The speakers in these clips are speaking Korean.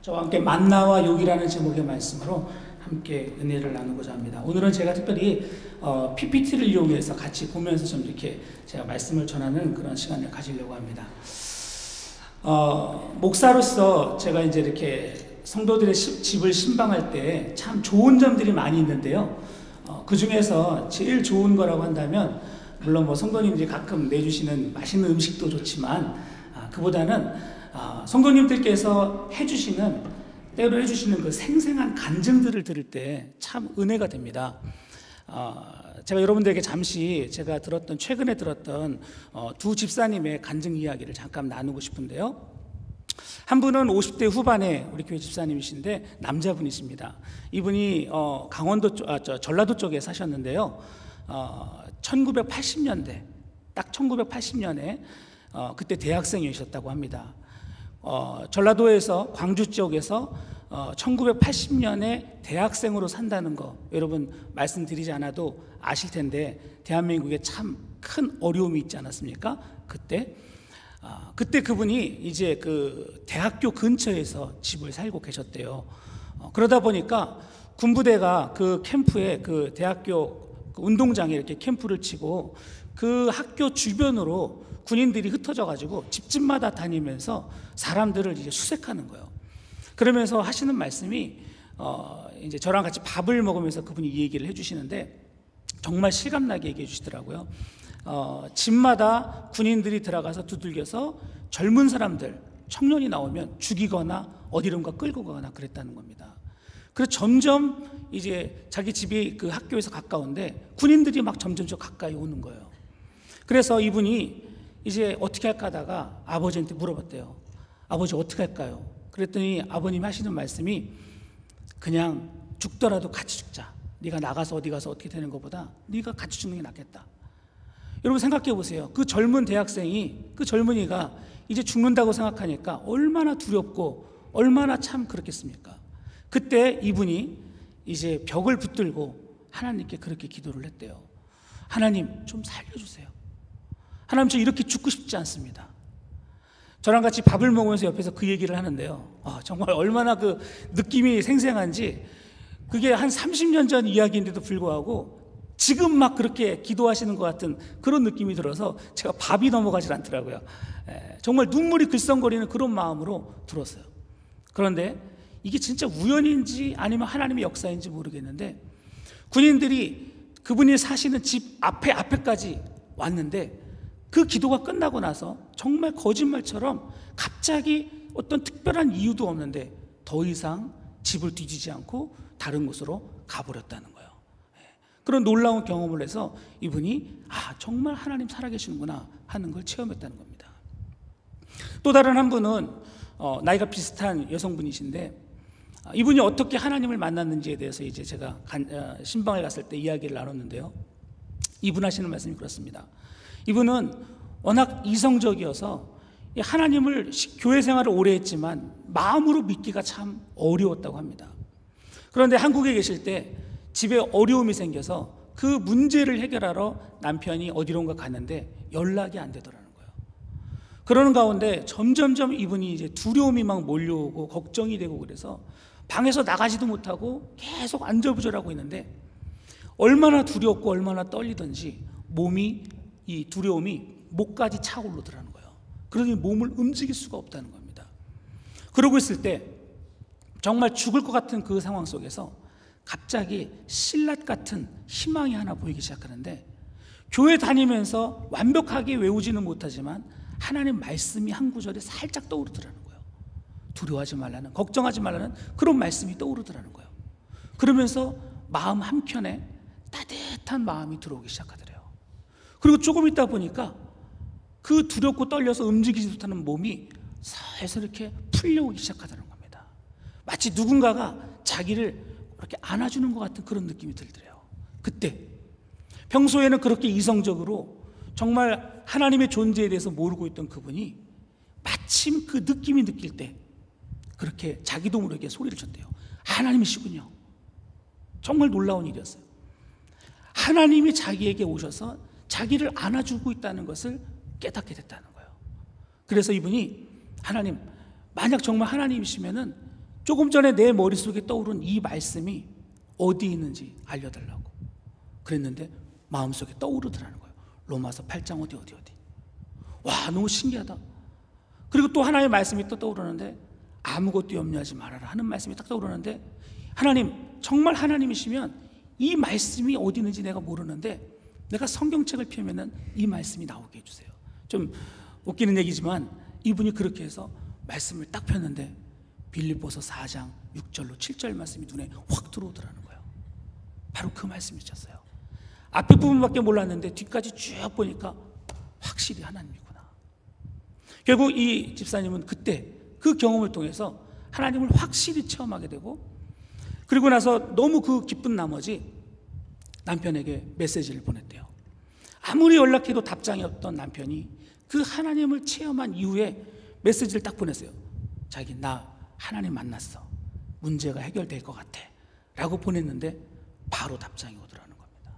저와 함께 만나와 욕이라는 제목의 말씀으로 함께 은혜를 나누고자 합니다. 오늘은 제가 특별히 PPT를 이용해서 같이 보면서 좀 이렇게 제가 말씀을 전하는 그런 시간을 가지려고 합니다. 목사로서 제가 이제 이렇게 성도들의 집을 신방할 때 참 좋은 점들이 많이 있는데요. 그 중에서 제일 좋은 거라고 한다면, 물론 뭐 성도님들이 가끔 내주시는 맛있는 음식도 좋지만, 그보다는 성도님들께서 때로 해주시는 그 생생한 간증들을 들을 때 참 은혜가 됩니다. 제가 여러분들에게 잠시 최근에 들었던 두 집사님의 간증 이야기를 잠깐 나누고 싶은데요. 한 분은 50대 후반의 우리 교회 집사님이신데 남자분이십니다. 이분이 전라도 쪽에 사셨는데요. 1980년대, 딱 1980년에 그때 대학생이셨다고 합니다. 전라도에서 광주 지역에서 1980년에 대학생으로 산다는 거 여러분 말씀드리지 않아도 아실 텐데, 대한민국에 참 큰 어려움이 있지 않았습니까? 그때 그분이 이제 그 대학교 근처에서 집을 살고 계셨대요. 그러다 보니까 군부대가 그 캠프에, 그 대학교 운동장에 이렇게 캠프를 치고 그 학교 주변으로 군인들이 흩어져 가지고 집집마다 다니면서 사람들을 이제 수색하는 거예요. 그러면서 하시는 말씀이 이제 저랑 같이 밥을 먹으면서 그분이 이 얘기를 해주시는데 정말 실감나게 얘기해 주시더라고요. 집마다 군인들이 들어가서 두들겨서 젊은 사람들, 청년이 나오면 죽이거나 어디론가 끌고 가거나 그랬다는 겁니다. 그래서 점점 이제 자기 집이 그 학교에서 가까운데 군인들이 막 점점 가까이 오는 거예요. 그래서 이분이 이제 어떻게 할까 하다가 아버지한테 물어봤대요. 아버지 어떻게 할까요? 그랬더니 아버님이 하시는 말씀이, 그냥 죽더라도 같이 죽자. 네가 나가서 어디 가서 어떻게 되는 것보다 네가 같이 죽는 게 낫겠다. 여러분 생각해 보세요. 그 젊은 대학생이, 그 젊은이가 이제 죽는다고 생각하니까 얼마나 두렵고 얼마나 참 그렇겠습니까? 그때 이분이 이제 벽을 붙들고 하나님께 그렇게 기도를 했대요. 하나님 좀 살려주세요. 하나님 저 이렇게 죽고 싶지 않습니다. 저랑 같이 밥을 먹으면서 옆에서 그 얘기를 하는데요. 정말 얼마나 그 느낌이 생생한지, 그게 한 30년 전 이야기인데도 불구하고 지금 막 그렇게 기도하시는 것 같은 그런 느낌이 들어서 제가 밥이 넘어가질 않더라고요. 정말 눈물이 글썽거리는 그런 마음으로 들었어요. 그런데 이게 진짜 우연인지 아니면 하나님의 역사인지 모르겠는데, 군인들이 그분이 사시는 집 앞에까지 왔는데 그 기도가 끝나고 나서 정말 거짓말처럼 갑자기 어떤 특별한 이유도 없는데 더 이상 집을 뒤지지 않고 다른 곳으로 가버렸다는 거예요. 그런 놀라운 경험을 해서 이분이 정말 하나님 살아계시는구나 하는 걸 체험했다는 겁니다. 또 다른 한 분은 나이가 비슷한 여성분이신데, 이분이 어떻게 하나님을 만났는지에 대해서 이제 제가 신방을 갔을 때 이야기를 나눴는데요. 이분 하시는 말씀이 그렇습니다. 이분은 워낙 이성적이어서 하나님을 교회 생활을 오래 했지만 마음으로 믿기가 참 어려웠다고 합니다. 그런데 한국에 계실 때 집에 어려움이 생겨서 그 문제를 해결하러 남편이 어디론가 갔는데 연락이 안 되더라는 거예요. 그러는 가운데 점점점 이분이 이제 두려움이 막 몰려오고 걱정이 되고, 그래서 방에서 나가지도 못하고 계속 안절부절하고 있는데 얼마나 두렵고 얼마나 떨리던지 이 두려움이 목까지 차오르더라는 거예요. 그러니 몸을 움직일 수가 없다는 겁니다. 그러고 있을 때 정말 죽을 것 같은 그 상황 속에서 갑자기 신라 같은 희망이 하나 보이기 시작하는데, 교회 다니면서 완벽하게 외우지는 못하지만 하나님 말씀이 한 구절에 살짝 떠오르더라는 거예요. 두려워하지 말라는, 걱정하지 말라는 그런 말씀이 떠오르더라는 거예요. 그러면서 마음 한켠에 따뜻한 마음이 들어오기 시작하더래요. 그리고 조금 있다 보니까 그 두렵고 떨려서 움직이지 못하는 몸이 슬슬 이렇게 풀려오기 시작하더라는 겁니다. 마치 누군가가 자기를 이렇게 안아주는 것 같은 그런 느낌이 들더래요. 그때 평소에는 그렇게 이성적으로 정말 하나님의 존재에 대해서 모르고 있던 그분이 마침 그 느낌이 느낄 때 그렇게 자기도 모르게 소리를 쳤대요. 하나님이시군요. 정말 놀라운 일이었어요. 하나님이 자기에게 오셔서 자기를 안아주고 있다는 것을 깨닫게 됐다는 거예요. 그래서 이분이, 하나님, 만약 정말 하나님이시면은 조금 전에 내 머릿속에 떠오른 이 말씀이 어디 있는지 알려달라고 그랬는데 마음속에 떠오르더라는 거예요. 로마서 8장 어디. 와, 너무 신기하다. 그리고 또 하나의 말씀이 또 떠오르는데 아무것도 염려하지 말아라 하는 말씀이 딱 떠오르는데, 하나님, 정말 하나님이시면 이 말씀이 어디 있는지 내가 모르는데 내가 성경책을 펴면은 이 말씀이 나오게 해주세요. 좀 웃기는 얘기지만 이분이 그렇게 해서 말씀을 딱 폈는데 빌립보서 4장 6절로 7절 말씀이 눈에 확 들어오더라는 거예요. 바로 그 말씀이셨어요. 앞에 부분밖에 몰랐는데 뒤까지 쭉 보니까 확실히 하나님이구나. 결국 이 집사님은 그때 그 경험을 통해서 하나님을 확실히 체험하게 되고, 그리고 나서 너무 그 기쁜 나머지 남편에게 메시지를 보냈대요. 아무리 연락해도 답장이 없던 남편이 그 하나님을 체험한 이후에 메시지를 딱 보냈어요. 자기, 나 하나님 만났어. 문제가 해결될 것 같아 라고 보냈는데 바로 답장이 오더라는 겁니다.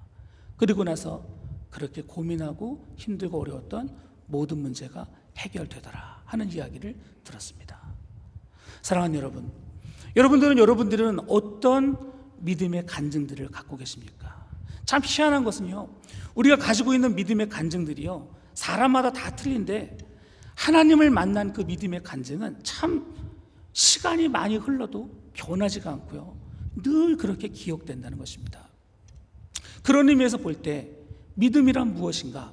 그리고 나서 그렇게 고민하고 힘들고 어려웠던 모든 문제가 해결되더라 하는 이야기를 들었습니다. 사랑하는 여러분, 여러분들은 어떤 믿음의 간증들을 갖고 계십니까? 참 희한한 것은요, 우리가 가지고 있는 믿음의 간증들이요, 사람마다 다 틀린데 하나님을 만난 그 믿음의 간증은 참 시간이 많이 흘러도 변하지가 않고요, 늘 그렇게 기억된다는 것입니다. 그런 의미에서 볼 때 믿음이란 무엇인가,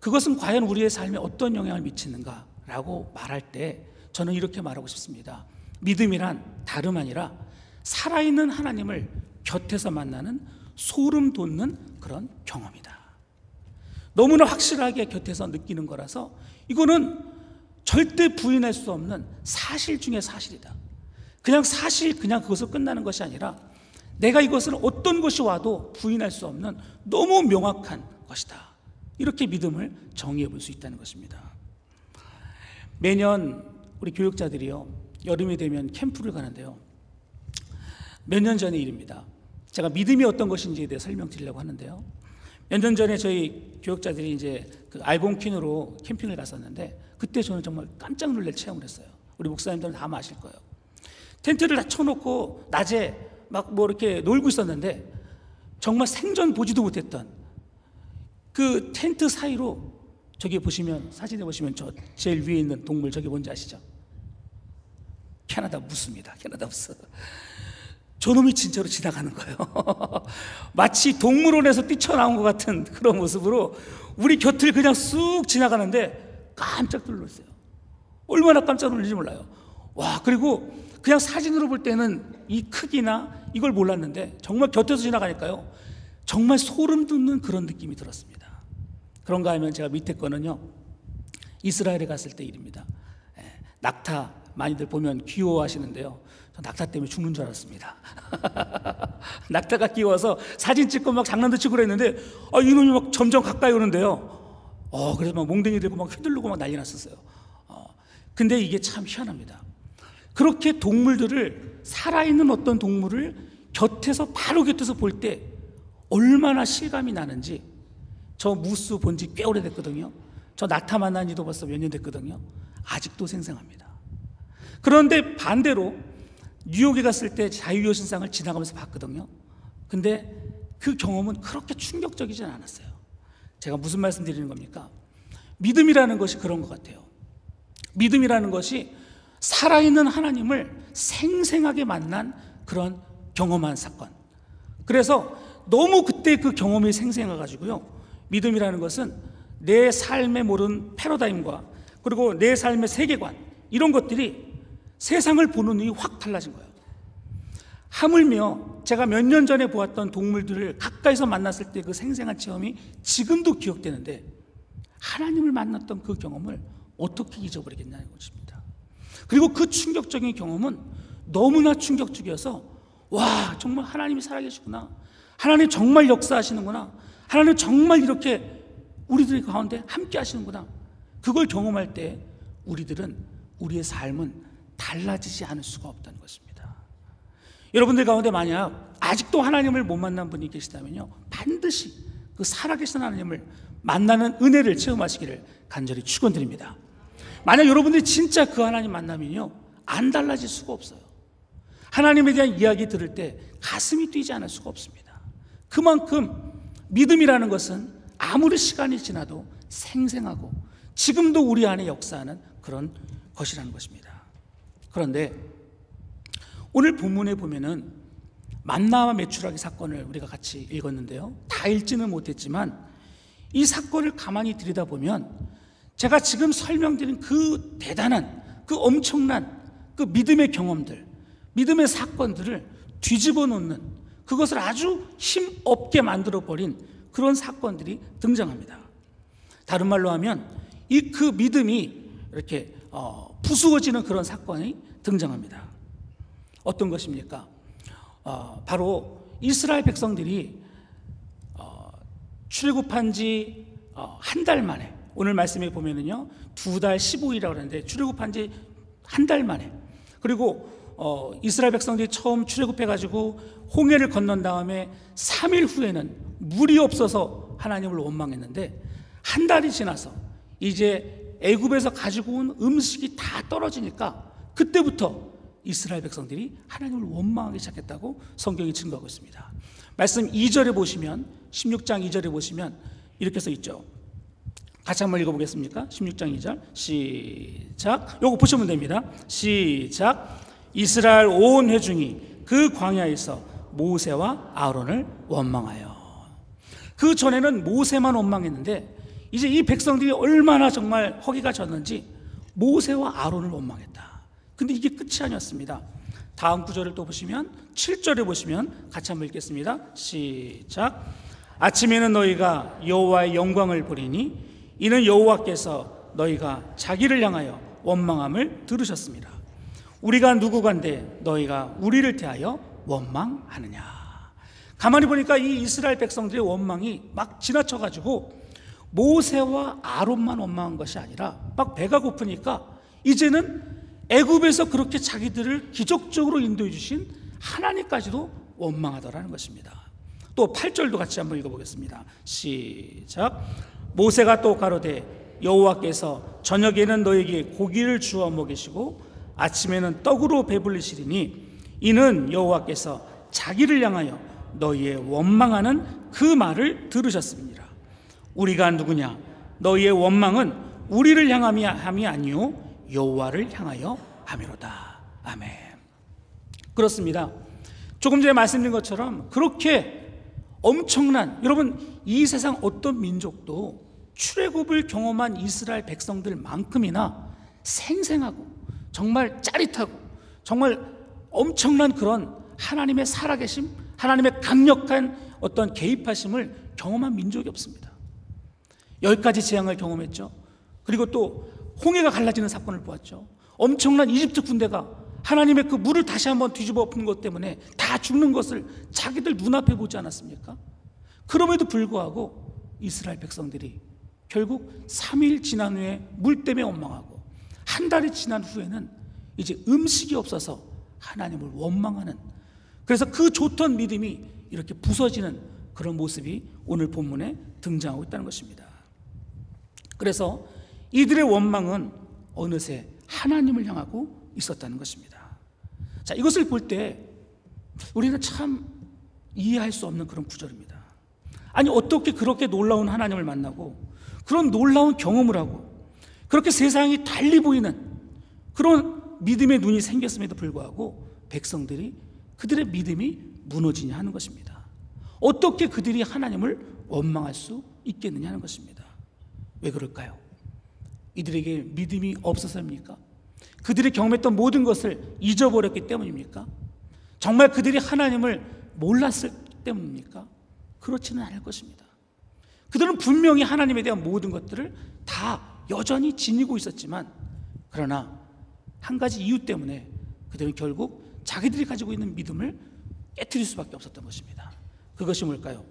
그것은 과연 우리의 삶에 어떤 영향을 미치는가 라고 말할 때 저는 이렇게 말하고 싶습니다. 믿음이란 다름 아니라 살아있는 하나님을 곁에서 만나는 소름 돋는 그런 경험이다. 너무나 확실하게 곁에서 느끼는 거라서 이거는 절대 부인할 수 없는 사실 중에 사실이다. 그냥 사실, 그냥 그것으로 끝나는 것이 아니라 내가 이것을 어떤 것이 와도 부인할 수 없는 너무 명확한 것이다. 이렇게 믿음을 정의해 볼 수 있다는 것입니다. 매년 우리 교육자들이요, 여름이 되면 캠프를 가는데요, 몇 년 전의 일입니다. 제가 믿음이 어떤 것인지에 대해 설명드리려고 하는데요, 몇 년 전에 저희 교육자들이 이제 그 알곤퀸으로 캠핑을 갔었는데 그때 저는 정말 깜짝 놀랄 체험을 했어요. 우리 목사님들은 다 아실 거예요. 텐트를 다 쳐놓고 낮에 막 뭐 이렇게 놀고 있었는데 정말 생전 보지도 못했던 그 텐트 사이로, 저기 보시면, 사진에 보시면 저 제일 위에 있는 동물, 저기 뭔지 아시죠? 캐나다 무스입니다. 캐나다 무스. 저놈이 진짜로 지나가는 거예요. 마치 동물원에서 뛰쳐나온 것 같은 그런 모습으로 우리 곁을 그냥 쑥 지나가는데 깜짝 놀랐어요. 얼마나 깜짝 놀랐는지 몰라요. 와, 그리고 그냥 사진으로 볼 때는 이 크기나 이걸 몰랐는데 정말 곁에서 지나가니까요, 정말 소름 돋는 그런 느낌이 들었습니다. 그런가 하면 제가 밑에 거는요, 이스라엘에 갔을 때 일입니다. 낙타 많이들 보면 귀여워하시는데요, 저 낙타 때문에 죽는 줄 알았습니다. 낙타가 귀여워서 사진 찍고 막 장난도 치고 그랬는데 이놈이 막 점점 가까이 오는데요, 그래서 막 몽댕이 들고 막 휘둘르고 막 난리 났었어요. 근데 이게 참 희한합니다. 그렇게 동물들을, 살아있는 어떤 동물을 곁에서, 바로 곁에서 볼 때 얼마나 실감이 나는지, 저 무스 본 지 꽤 오래됐거든요. 저 낙타 만난 지도 벌써 몇 년 됐거든요. 아직도 생생합니다. 그런데 반대로 뉴욕에 갔을 때 자유여신상을 지나가면서 봤거든요. 근데 그 경험은 그렇게 충격적이진 않았어요. 제가 무슨 말씀 드리는 겁니까? 믿음이라는 것이 그런 것 같아요. 믿음이라는 것이 살아있는 하나님을 생생하게 만난 그런 경험한 사건. 그래서 너무 그때 그 경험이 생생해가지고요, 믿음이라는 것은 내 삶에 모른 패러다임과 그리고 내 삶의 세계관, 이런 것들이 세상을 보는 눈이 확 달라진 거예요. 하물며 제가 몇 년 전에 보았던 동물들을 가까이서 만났을 때 그 생생한 체험이 지금도 기억되는데, 하나님을 만났던 그 경험을 어떻게 잊어버리겠냐는 것입니다. 그리고 그 충격적인 경험은 너무나 충격적이어서, 와, 정말 하나님이 살아계시구나, 하나님 정말 역사하시는구나, 하나님 정말 이렇게 우리들 가운데 함께 하시는구나, 그걸 경험할 때 우리의 삶은 달라지지 않을 수가 없다는 것입니다. 여러분들 가운데 만약 아직도 하나님을 못 만난 분이 계시다면요, 반드시 그 살아계신 하나님을 만나는 은혜를 체험하시기를 간절히 축원드립니다. 만약 여러분들이 진짜 그 하나님 만나면요, 안 달라질 수가 없어요. 하나님에 대한 이야기 들을 때 가슴이 뛰지 않을 수가 없습니다. 그만큼 믿음이라는 것은 아무리 시간이 지나도 생생하고 지금도 우리 안에 역사하는 그런 것이라는 것입니다. 그런데 오늘 본문에 보면은 만나와 메추라기 사건을 우리가 같이 읽었는데요, 다 읽지는 못했지만 이 사건을 가만히 들여다보면 제가 지금 설명드린 그 대단한, 그 엄청난 그 믿음의 경험들, 믿음의 사건들을 뒤집어 놓는, 그것을 아주 힘없게 만들어버린 그런 사건들이 등장합니다. 다른 말로 하면 그 믿음이 이렇게 부수어지는 그런 사건이 등장합니다. 어떤 것입니까? 바로 이스라엘 백성들이 출애굽한 지 한 달 만에, 오늘 말씀에 보면은요 2달 15일이라고 하는데 출애굽한 지 한 달 만에, 그리고 이스라엘 백성들이 처음 출애굽해가지고 홍해를 건넌 다음에 3일 후에는 물이 없어서 하나님을 원망했는데 한 달이 지나서 이제 애굽에서 가지고 온 음식이 다 떨어지니까 그때부터 이스라엘 백성들이 하나님을 원망하기 시작했다고 성경이 증거하고 있습니다. 말씀 2절에 보시면, 16장 2절에 보시면 이렇게 써 있죠. 같이 한번 읽어보겠습니까? 16장 2절 시작. 요거 보시면 됩니다. 시작. 이스라엘 온 회중이 그 광야에서 모세와 아론을 원망하여. 그 전에는 모세만 원망했는데 이제 이 백성들이 얼마나 정말 허기가 졌는지 모세와 아론을 원망했다. 근데 이게 끝이 아니었습니다. 다음 구절을 또 보시면 7절에 보시면 같이 한번 읽겠습니다. 시작. 아침에는 너희가 여호와의 영광을 보리니 이는 여호와께서 너희가 자기를 향하여 원망함을 들으셨습니다. 우리가 누구간데 너희가 우리를 대하여 원망하느냐. 가만히 보니까 이 이스라엘 백성들의 원망이 막 지나쳐가지고 모세와 아론만 원망한 것이 아니라 막 배가 고프니까 이제는 애굽에서 그렇게 자기들을 기적적으로 인도해 주신 하나님까지도 원망하더라는 것입니다. 또 8절도 같이 한번 읽어보겠습니다. 시작. 모세가 또 가로되 여호와께서 저녁에는 너에게 고기를 주어 먹이시고 아침에는 떡으로 배불리시리니 이는 여호와께서 자기를 향하여 너희의 원망하는 그 말을 들으셨습니다. 우리가 누구냐? 너희의 원망은 우리를 향함이 아니요 여호와를 향하여 함이로다. 아멘. 그렇습니다. 조금 전에 말씀드린 것처럼 그렇게 엄청난, 여러분 이 세상 어떤 민족도 출애굽을 경험한 이스라엘 백성들만큼이나 생생하고 정말 짜릿하고 정말 엄청난 그런 하나님의 살아계심, 하나님의 강력한 어떤 개입하심을 경험한 민족이 없습니다. 10가지 재앙을 경험했죠. 그리고 또 홍해가 갈라지는 사건을 보았죠. 엄청난 이집트 군대가 하나님의 그 물을 다시 한번 뒤집어 엎은 것 때문에 다 죽는 것을 자기들 눈앞에 보지 않았습니까? 그럼에도 불구하고 이스라엘 백성들이 결국 3일 지난 후에 물 때문에 원망하고 한 달이 지난 후에는 이제 음식이 없어서 하나님을 원망하는, 그래서 그 좋던 믿음이 이렇게 부서지는 그런 모습이 오늘 본문에 등장하고 있다는 것입니다. 그래서 이들의 원망은 어느새 하나님을 향하고 있었다는 것입니다. 자, 이것을 볼 때 우리는 참 이해할 수 없는 그런 구절입니다. 아니 어떻게 그렇게 놀라운 하나님을 만나고 그런 놀라운 경험을 하고 그렇게 세상이 달리 보이는 그런 믿음의 눈이 생겼음에도 불구하고 백성들이 그들의 믿음이 무너지냐 하는 것입니다. 어떻게 그들이 하나님을 원망할 수 있겠느냐 하는 것입니다. 왜 그럴까요? 이들에게 믿음이 없어서입니까? 그들이 경험했던 모든 것을 잊어버렸기 때문입니까? 정말 그들이 하나님을 몰랐을 때문입니까? 그렇지는 않을 것입니다. 그들은 분명히 하나님에 대한 모든 것들을 다 여전히 지니고 있었지만, 그러나 한 가지 이유 때문에 그들은 결국 자기들이 가지고 있는 믿음을 깨트릴 수밖에 없었던 것입니다. 그것이 뭘까요?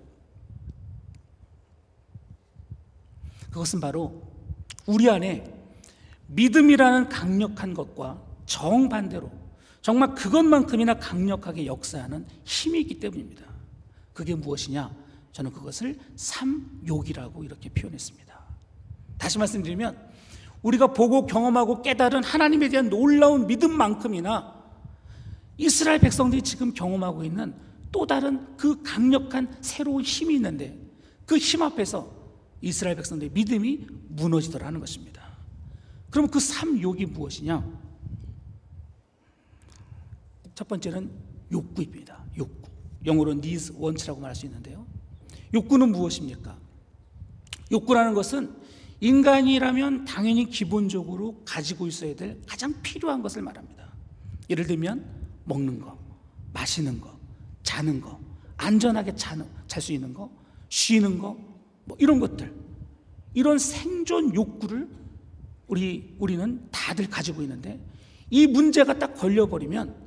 그것은 바로 우리 안에 믿음이라는 강력한 것과 정반대로 정말 그것만큼이나 강력하게 역사하는 힘이 있기 때문입니다. 그게 무엇이냐? 저는 그것을 삼욕이라고 이렇게 표현했습니다. 다시 말씀드리면 우리가 보고 경험하고 깨달은 하나님에 대한 놀라운 믿음만큼이나 이스라엘 백성들이 지금 경험하고 있는 또 다른 그 강력한 새로운 힘이 있는데 그 힘 앞에서 이스라엘 백성들의 믿음이 무너지더라는 것입니다. 그럼 그 3욕이 무엇이냐? 첫 번째는 욕구입니다. 욕구. 영어로 needs, wants라고 말할 수 있는데요. 욕구는 무엇입니까? 욕구라는 것은 인간이라면 당연히 기본적으로 가지고 있어야 될 가장 필요한 것을 말합니다. 예를 들면 먹는 거, 마시는 거, 자는 거, 안전하게 잘 수 있는 거, 쉬는 거, 뭐 이런 것들, 이런 생존 욕구를 우리는 다들 가지고 있는데 이 문제가 딱 걸려버리면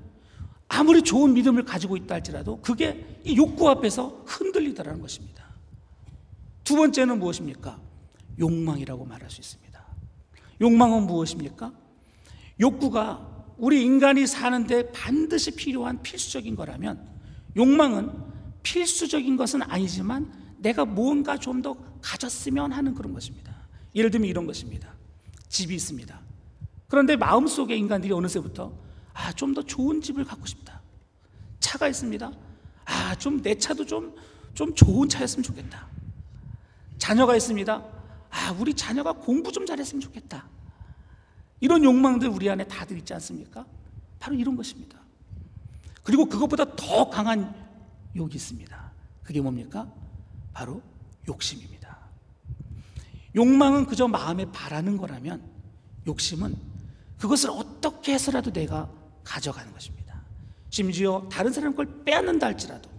아무리 좋은 믿음을 가지고 있다 할지라도 그게 이 욕구 앞에서 흔들리더라는 것입니다. 두 번째는 무엇입니까? 욕망이라고 말할 수 있습니다. 욕망은 무엇입니까? 욕구가 우리 인간이 사는데 반드시 필요한 필수적인 거라면 욕망은 필수적인 것은 아니지만 내가 무언가 좀 더 가졌으면 하는 그런 것입니다. 예를 들면 이런 것입니다. 집이 있습니다. 그런데 마음속에 인간들이 어느새부터 좀 더 좋은 집을 갖고 싶다. 차가 있습니다. 좀 내 차도 좀 좋은 차였으면 좋겠다. 자녀가 있습니다. 우리 자녀가 공부 좀 잘했으면 좋겠다. 이런 욕망들 우리 안에 다들 있지 않습니까? 바로 이런 것입니다. 그리고 그것보다 더 강한 욕이 있습니다. 그게 뭡니까? 바로 욕심입니다. 욕망은 그저 마음에 바라는 거라면 욕심은 그것을 어떻게 해서라도 내가 가져가는 것입니다. 심지어 다른 사람 걸 빼앗는다 할지라도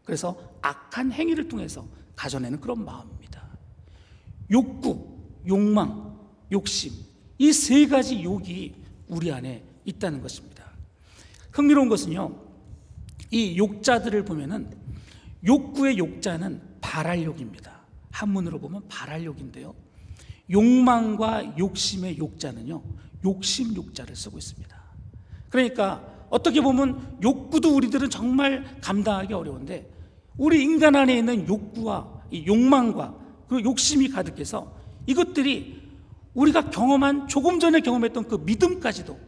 그래서 악한 행위를 통해서 가져내는 그런 마음입니다. 욕구, 욕망, 욕심, 이 세 가지 욕이 우리 안에 있다는 것입니다. 흥미로운 것은요, 이 욕자들을 보면은 욕구의 욕자는 발할욕입니다. 한문으로 보면 발할욕인데요, 욕망과 욕심의 욕자는요 욕심 욕자를 쓰고 있습니다. 그러니까 어떻게 보면 욕구도 우리들은 정말 감당하기 어려운데 우리 인간 안에 있는 욕구와 이 욕망과 그 욕심이 가득해서 이것들이 우리가 경험한, 조금 전에 경험했던 그 믿음까지도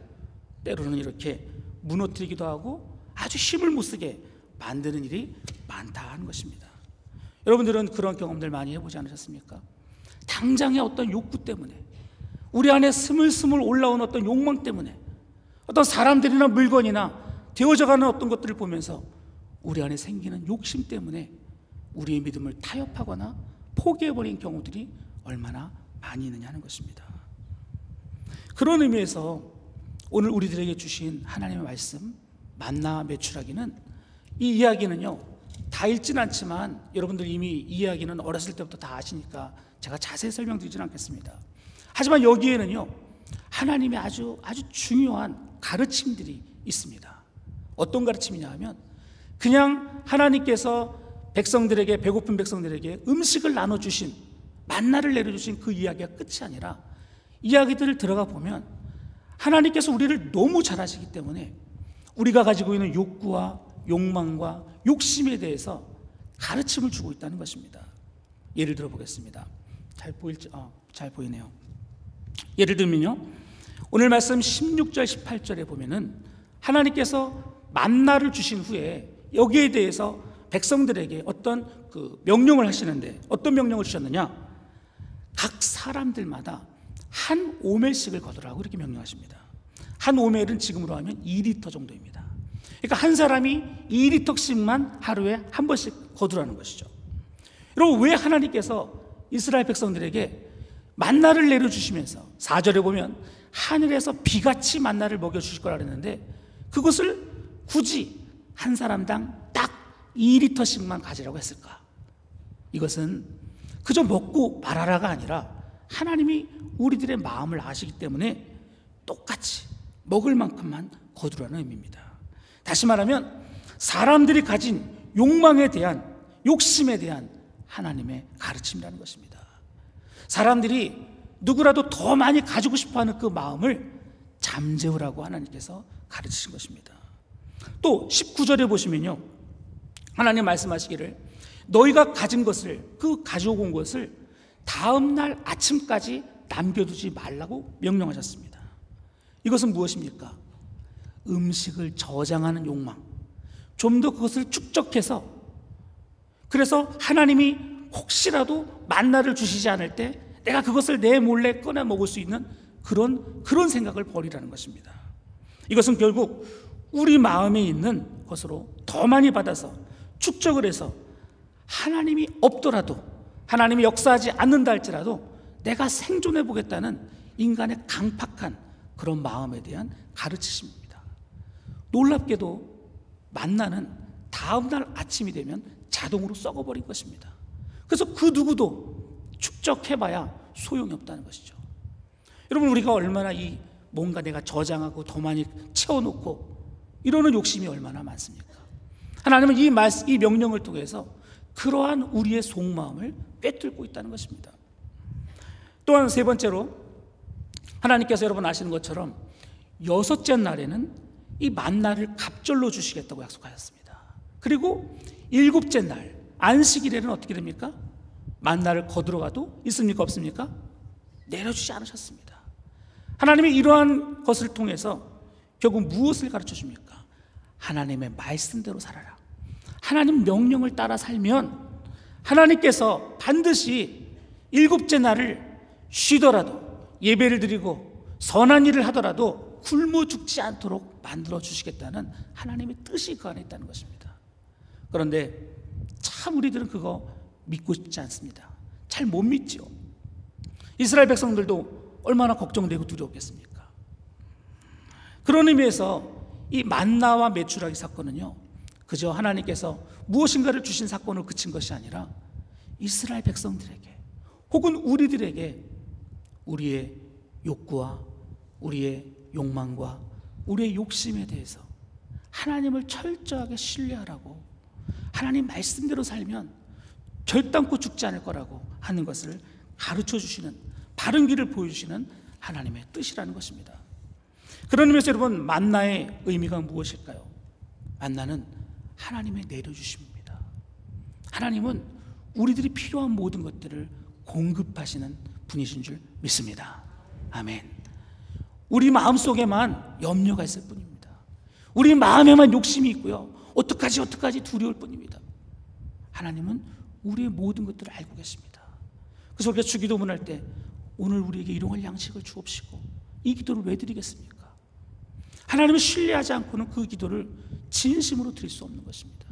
때로는 이렇게 무너뜨리기도 하고 아주 힘을 못 쓰게 만드는 일이 많다 하는 것입니다. 여러분들은 그런 경험들 많이 해보지 않으셨습니까? 당장의 어떤 욕구 때문에, 우리 안에 스물스물 올라온 어떤 욕망 때문에, 어떤 사람들이나 물건이나 되어져가는 어떤 것들을 보면서 우리 안에 생기는 욕심 때문에 우리의 믿음을 타협하거나 포기해버린 경우들이 얼마나 많이 있느냐 하는 것입니다. 그런 의미에서 오늘 우리들에게 주신 하나님의 말씀 만나 메추라기는, 이 이야기는요 다 읽진 않지만 여러분들 이미 이 이야기는 어렸을 때부터 다 아시니까 제가 자세히 설명드리진 않겠습니다. 하지만 여기에는요 하나님의 아주 중요한 가르침들이 있습니다. 어떤 가르침이냐 하면, 그냥 하나님께서 백성들에게, 배고픈 백성들에게 음식을 나눠주신, 만나를 내려주신 그 이야기가 끝이 아니라 이야기들을 들어가 보면 하나님께서 우리를 너무 잘 아시기 때문에 우리가 가지고 있는 욕구와 욕망과 욕심에 대해서 가르침을 주고 있다는 것입니다. 예를 들어 보겠습니다. 잘 보이네요. 예를 들면요, 오늘 말씀 16절 18절에 보면은 하나님께서 만나를 주신 후에 여기에 대해서 백성들에게 어떤 그 명령을 하시는데, 어떤 명령을 주셨느냐? 각 사람들마다 한 오멜씩을 거두라고 이렇게 명령하십니다. 한 오멜은 지금으로 하면 2리터 정도입니다. 그러니까 한 사람이 2리터씩만 하루에 한 번씩 거두라는 것이죠. 여러분, 왜 하나님께서 이스라엘 백성들에게 만나를 내려주시면서 4절에 보면 하늘에서 비같이 만나를 먹여주실 거라 그랬는데 그것을 굳이 한 사람당 딱 2리터씩만 가지라고 했을까? 이것은 그저 먹고 말아라가 아니라 하나님이 우리들의 마음을 아시기 때문에 똑같이 먹을 만큼만 거두라는 의미입니다. 다시 말하면 사람들이 가진 욕망에 대한, 욕심에 대한 하나님의 가르침이라는 것입니다. 사람들이 누구라도 더 많이 가지고 싶어하는 그 마음을 잠재우라고 하나님께서 가르치신 것입니다. 또 19절에 보시면요, 하나님 말씀하시기를 너희가 가진 것을, 그 가지고 온 것을 다음 날 아침까지 남겨두지 말라고 명령하셨습니다. 이것은 무엇입니까? 음식을 저장하는 욕망, 좀 더 그것을 축적해서, 그래서 하나님이 혹시라도 만나를 주시지 않을 때 내가 그것을 내 몰래 꺼내 먹을 수 있는 그런 생각을 버리라는 것입니다. 이것은 결국 우리 마음에 있는 것으로 더 많이 받아서 축적을 해서 하나님이 없더라도, 하나님이 역사하지 않는다 할지라도 내가 생존해 보겠다는 인간의 강팍한 그런 마음에 대한 가르치심입니다. 놀랍게도 만나는 다음날 아침이 되면 자동으로 썩어버린 것입니다. 그래서 그 누구도 축적해봐야 소용이 없다는 것이죠. 여러분, 우리가 얼마나 이 뭔가 내가 저장하고 더 많이 채워놓고 이러는 욕심이 얼마나 많습니까? 하나님은 이 명령을 통해서 그러한 우리의 속마음을 꿰뚫고 있다는 것입니다. 또한 세 번째로, 하나님께서 여러분 아시는 것처럼 여섯째 날에는 이 만나를 갑절로 주시겠다고 약속하셨습니다. 그리고 일곱째 날 안식일에는 어떻게 됩니까? 만나를 거들어가도 있습니까? 없습니까? 내려주지 않으셨습니다. 하나님이 이러한 것을 통해서 결국 무엇을 가르쳐 줍니까? 하나님의 말씀대로 살아라. 하나님 명령을 따라 살면 하나님께서 반드시 일곱째 날을 쉬더라도, 예배를 드리고 선한 일을 하더라도 굶어 죽지 않도록 만들어 주시겠다는 하나님의 뜻이 그 안에 있다는 것입니다. 그런데 참 우리들은 그거 믿고 싶지 않습니다. 잘 못 믿죠. 이스라엘 백성들도 얼마나 걱정되고 두려웠겠습니까? 그런 의미에서 이 만나와 메추라기 사건은요, 그저 하나님께서 무엇인가를 주신 사건으로 그친 것이 아니라 이스라엘 백성들에게 혹은 우리들에게 우리의 욕구와 우리의 욕망과 우리의 욕심에 대해서 하나님을 철저하게 신뢰하라고, 하나님 말씀대로 살면 결단코 죽지 않을 거라고 하는 것을 가르쳐 주시는, 바른 길을 보여주시는 하나님의 뜻이라는 것입니다. 그런 의미에서 여러분, 만나의 의미가 무엇일까요? 만나는 하나님의 내려주심입니다. 하나님은 우리들이 필요한 모든 것들을 공급하시는 분이신 줄 믿습니다. 아멘. 우리 마음속에만 염려가 있을 뿐입니다. 우리 마음에만 욕심이 있고요, 어떡하지 두려울 뿐입니다. 하나님은 우리의 모든 것들을 알고 계십니다. 그래서 우리가 주기도문 할 때 오늘 우리에게 일용할 양식을 주옵시고, 이 기도를 왜 드리겠습니까? 하나님을 신뢰하지 않고는 그 기도를 진심으로 드릴 수 없는 것입니다.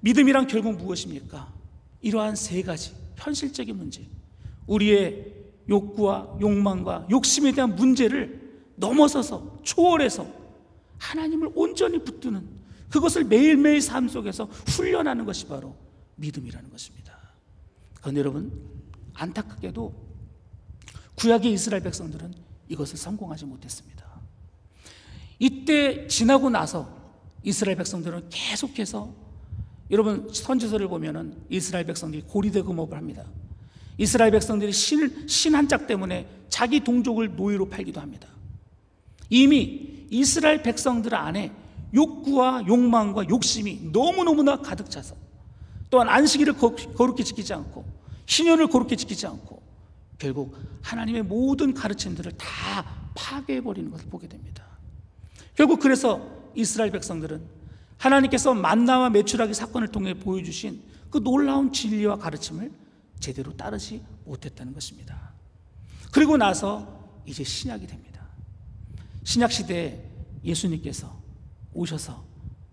믿음이란 결국 무엇입니까? 이러한 세 가지 현실적인 문제, 우리의 욕구와 욕망과 욕심에 대한 문제를 넘어서서 초월해서 하나님을 온전히 붙드는, 그것을 매일매일 삶 속에서 훈련하는 것이 바로 믿음이라는 것입니다. 그런데 여러분, 안타깝게도 구약의 이스라엘 백성들은 이것을 성공하지 못했습니다. 이때 지나고 나서 이스라엘 백성들은 계속해서, 여러분 선지서를 보면은 이스라엘 백성들이 고리대금업을 합니다. 이스라엘 백성들이 신 한 짝 때문에 자기 동족을 노예로 팔기도 합니다. 이미 이스라엘 백성들 안에 욕구와 욕망과 욕심이 너무너무나 가득 차서, 또한 안식일을 거룩히 지키지 않고 신년을 거룩히 지키지 않고 결국 하나님의 모든 가르침들을 다 파괴해버리는 것을 보게 됩니다. 결국 그래서 이스라엘 백성들은 하나님께서 만나와 메추라기 사건을 통해 보여주신 그 놀라운 진리와 가르침을 제대로 따르지 못했다는 것입니다. 그리고 나서 이제 신약이 됩니다. 신약 시대에 예수님께서 오셔서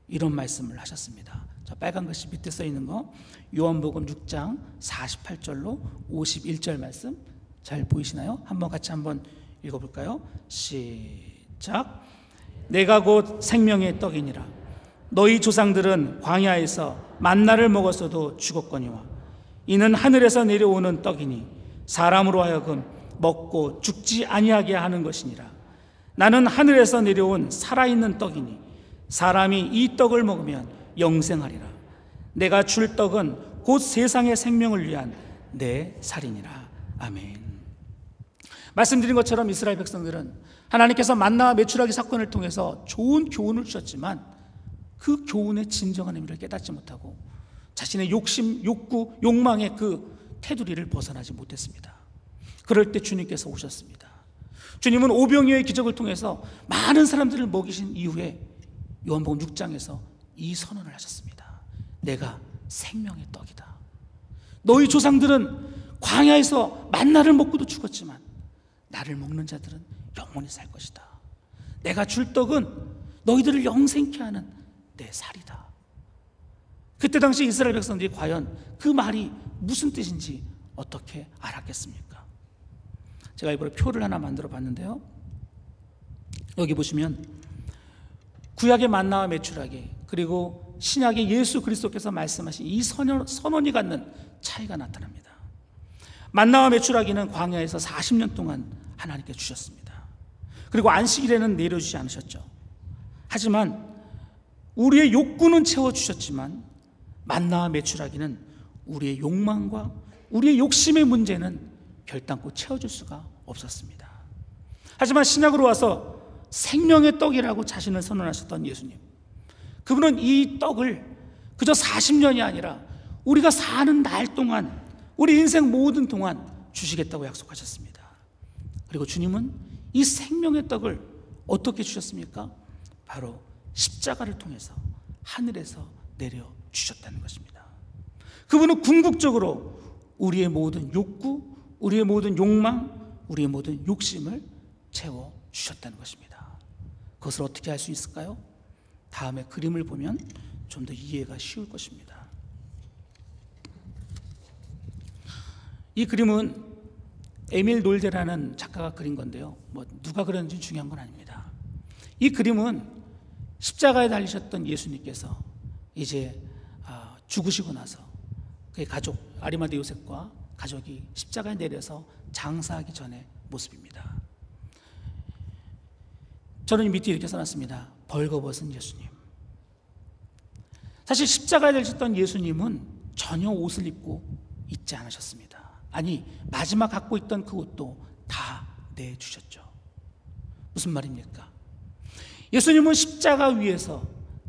이런 말씀을 하셨습니다. 자, 빨간 글씨 밑에 써 있는 거, 요한복음 6장 48절로 51절 말씀 잘 보이시나요? 같이 한번 읽어볼까요? 시작. 내가 곧 생명의 떡이니라. 너희 조상들은 광야에서 만나를 먹었어도 죽었거니와 이는 하늘에서 내려오는 떡이니 사람으로 하여금 먹고 죽지 아니하게 하는 것이니라. 나는 하늘에서 내려온 살아있는 떡이니 사람이 이 떡을 먹으면 영생하리라. 내가 줄 떡은 곧 세상의 생명을 위한 내 살이니라. 아멘. 말씀드린 것처럼 이스라엘 백성들은 하나님께서 만나와 메추라기 사건을 통해서 좋은 교훈을 주셨지만 그 교훈의 진정한 의미를 깨닫지 못하고 자신의 욕심, 욕구, 욕망의 그 테두리를 벗어나지 못했습니다. 그럴 때 주님께서 오셨습니다. 주님은 오병이어의 기적을 통해서 많은 사람들을 먹이신 이후에 요한복음 6장에서 이 선언을 하셨습니다. 내가 생명의 떡이다. 너희 조상들은 광야에서 만나를 먹고도 죽었지만 나를 먹는 자들은 영원히 살 것이다. 내가 줄 떡은 너희들을 영생케 하는 내 살이다. 그때 당시 이스라엘 백성들이 과연 그 말이 무슨 뜻인지 어떻게 알았겠습니까? 제가 이번에 표를 하나 만들어 봤는데요, 여기 보시면 구약의 만나와 메추라기, 그리고 신약의 예수 그리스도께서 말씀하신 이 선언이 갖는 차이가 나타납니다. 만나와 메추라기는 광야에서 40년 동안 하나님께 주셨습니다. 그리고 안식일에는 내려주지 않으셨죠. 하지만 우리의 욕구는 채워주셨지만 만나와 메추라기는 우리의 욕망과 우리의 욕심의 문제는 결단코 채워줄 수가 없었습니다. 하지만 신약으로 와서 생명의 떡이라고 자신을 선언하셨던 예수님, 그분은 이 떡을 그저 40년이 아니라 우리가 사는 날 동안, 우리 인생 모든 동안 주시겠다고 약속하셨습니다. 그리고 주님은 이 생명의 떡을 어떻게 주셨습니까? 바로 십자가를 통해서 하늘에서 내려 주셨다는 것입니다. 그분은 궁극적으로 우리의 모든 욕구, 우리의 모든 욕망, 우리의 모든 욕심을 채워 주셨다는 것입니다. 그것을 어떻게 할 수 있을까요? 다음에 그림을 보면 좀 더 이해가 쉬울 것입니다. 이 그림은 에밀 놀데라는 작가가 그린 건데요, 누가 그렸는지 중요한 건 아닙니다. 이 그림은 십자가에 달리셨던 예수님께서 이제 죽으시고 나서 그의 가족 아리마대 요셉과 가족이 십자가에 내려서 장사하기 전의 모습입니다. 저는 밑에 이렇게 써놨습니다. 벌거벗은 예수님. 사실 십자가에 달리셨던 예수님은 전혀 옷을 입고 있지 않으셨습니다. 아니, 마지막 갖고 있던 그 옷도 다 내주셨죠. 무슨 말입니까? 예수님은 십자가 위에서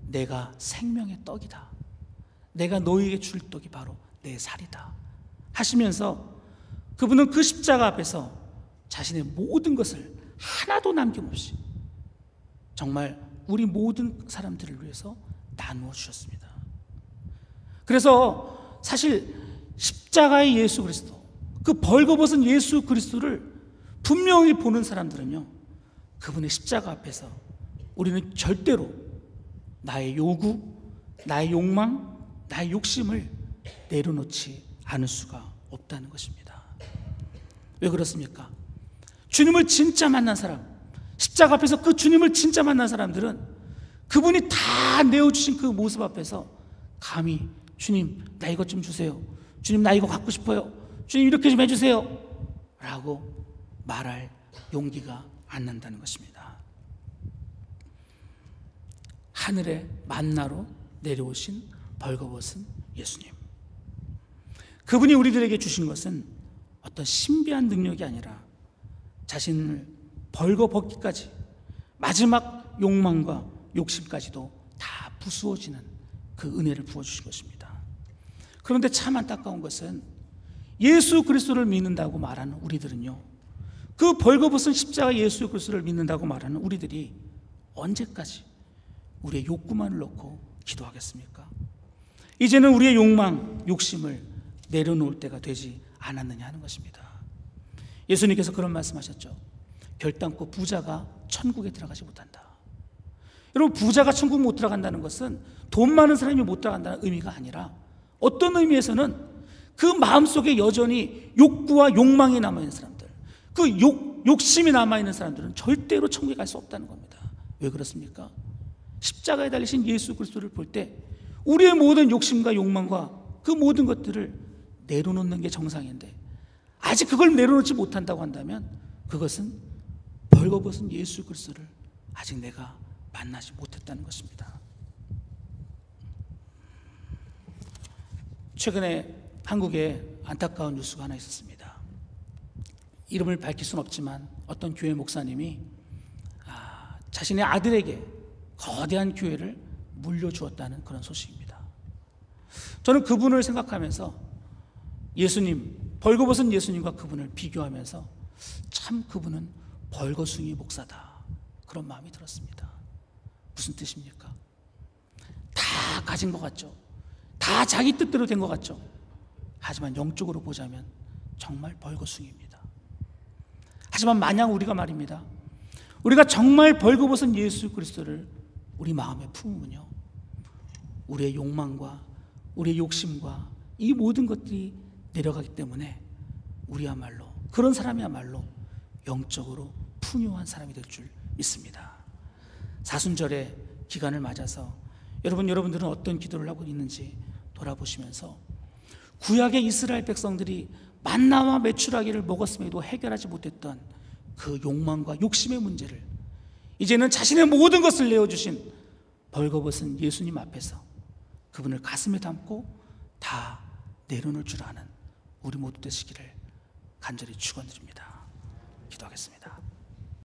내가 생명의 떡이다, 내가 너희에게 줄 떡이 바로 내 살이다 하시면서 그분은 그 십자가 앞에서 자신의 모든 것을 하나도 남김없이 정말 우리 모든 사람들을 위해서 나누어 주셨습니다. 그래서 사실 십자가의 예수 그리스도, 그 벌거벗은 예수 그리스도를 분명히 보는 사람들은요, 그분의 십자가 앞에서 우리는 절대로 나의 요구, 나의 욕망, 나의 욕심을 내려놓지 않을 수가 없다는 것입니다. 왜 그렇습니까? 주님을 진짜 만난 사람, 십자가 앞에서 그 주님을 진짜 만난 사람들은 그분이 다 내어주신 그 모습 앞에서 감히 주님 나 이것 좀 주세요, 주님 나 이거 갖고 싶어요, 주님 이렇게 좀 해주세요 라고 말할 용기가 안 난다는 것입니다. 하늘의 만나로 내려오신 벌거벗은 예수님, 그분이 우리들에게 주신 것은 어떤 신비한 능력이 아니라 자신을 벌거벗기까지, 마지막 욕망과 욕심까지도 다 부수어지는 그 은혜를 부어주신 것입니다. 그런데 참 안타까운 것은 예수 그리스도를 믿는다고 말하는 우리들은요, 그 벌거벗은 십자가 예수 그리스도를 믿는다고 말하는 우리들이 언제까지 우리의 욕구만을 놓고 기도하겠습니까? 이제는 우리의 욕망, 욕심을 내려놓을 때가 되지 않았느냐 하는 것입니다. 예수님께서 그런 말씀하셨죠. 결단코 부자가 천국에 들어가지 못한다. 여러분, 부자가 천국 못 들어간다는 것은 돈 많은 사람이 못 들어간다는 의미가 아니라 어떤 의미에서는 그 마음속에 여전히 욕구와 욕망이 남아있는 사람들, 그 욕심이 남아있는 사람들은 절대로 천국에 갈 수 없다는 겁니다. 왜 그렇습니까? 십자가에 달리신 예수 그리스도를 볼 때 우리의 모든 욕심과 욕망과 그 모든 것들을 내려놓는 게 정상인데, 아직 그걸 내려놓지 못한다고 한다면 그것은 벌거벗은 예수 그리스도를 아직 내가 만나지 못했다는 것입니다. 최근에 한국에 안타까운 뉴스가 하나 있었습니다. 이름을 밝힐 수는 없지만 어떤 교회 목사님이 자신의 아들에게 거대한 교회를 물려주었다는 그런 소식입니다. 저는 그분을 생각하면서 예수님, 벌거벗은 예수님과 그분을 비교하면서 참 그분은 벌거숭이 목사다, 그런 마음이 들었습니다. 무슨 뜻입니까? 다 가진 것 같죠? 다 자기 뜻대로 된 것 같죠? 하지만 영적으로 보자면 정말 벌거숭이입니다. 하지만 만약 우리가 말입니다, 우리가 정말 벌거벗은 예수 그리스도를 우리 마음에 품으면요, 우리의 욕망과 우리의 욕심과 이 모든 것들이 내려가기 때문에 우리야말로, 그런 사람이야말로 영적으로 풍요한 사람이 될 줄 믿습니다. 사순절의 기간을 맞아서 여러분들은 어떤 기도를 하고 있는지 돌아보시면서, 구약의 이스라엘 백성들이 만나와 메추라기를 먹었음에도 해결하지 못했던 그 욕망과 욕심의 문제를 이제는 자신의 모든 것을 내어주신 벌거벗은 예수님 앞에서 그분을 가슴에 담고 다 내려놓을 줄 아는 우리 모두 되시기를 간절히 축원드립니다. 기도하겠습니다.